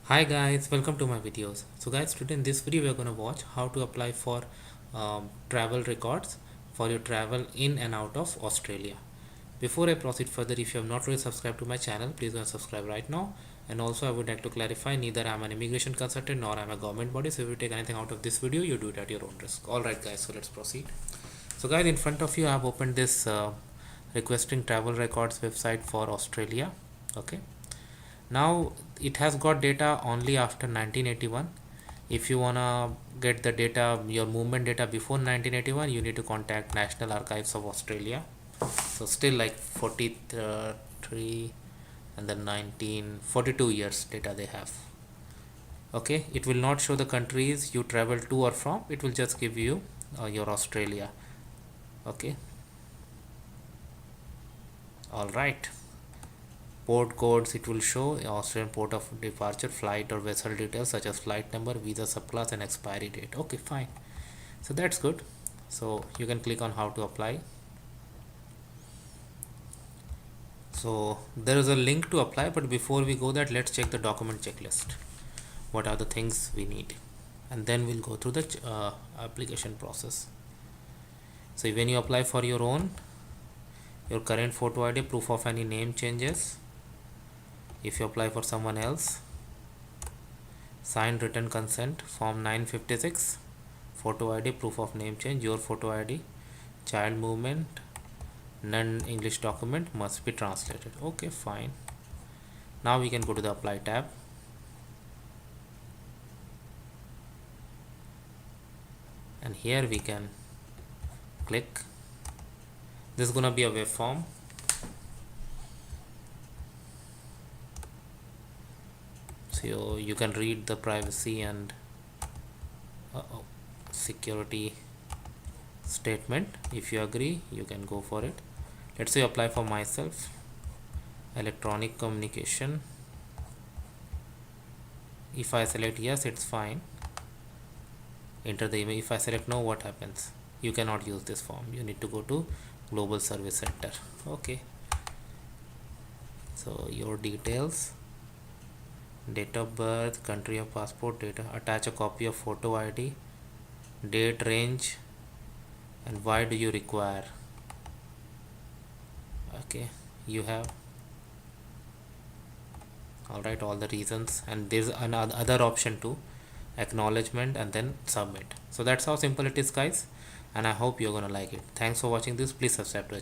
Hi guys, welcome to my videos. So guys, today in this video we are going to watch how to apply for travel records for your travel in and out of Australia. Before I proceed further, if you have not already subscribed to my channel, please go and subscribe right now. And also I would like to clarify, neither I am an immigration consultant nor I am a government body. So if you take anything out of this video, you do it at your own risk. Alright guys, so let's proceed. So guys, in front of you I have opened this requesting travel records website for Australia. Okay. Now it has got data only after 1981. If you wanna get the data, your movement data before 1981, you need to contact National Archives of Australia. So still like 43 and then 1942 years data they have. Okay, it will not show the countries you travel to or from. It will just give you your Australia. Okay, all right. Port codes, it will show Australian port of departure, flight or vessel details such as flight number, visa subclass and expiry date. Okay, fine. So that's good. So you can click on how to apply. So there is a link to apply, but before we go that, let's check the document checklist. What are the things we need? And then we'll go through the application process. So when you apply for your own, your current photo ID, proof of any name changes. If you apply for someone else, signed written consent, form 956, photo ID, proof of name change, your photo ID, child movement, non-English document must be translated. Okay, fine. Now we can go to the apply tab. And here we can click. This is gonna be a web form. So you can read the privacy and security statement. If you agree, you can go for it. Let's say apply for myself, electronic communication. If I select yes, it's fine. Enter the email. If I select no, what happens? You cannot use this form. You need to go to Global Service Center. Okay, so your details, date of birth, country of passport, data, attach a copy of photo ID, date, range, and why do you require. Okay, you have alright all the reasons, and there's another option too, acknowledgement and then submit. So that's how simple it is guys, and I hope you're gonna like it. Thanks for watching this. Please subscribe to the channel.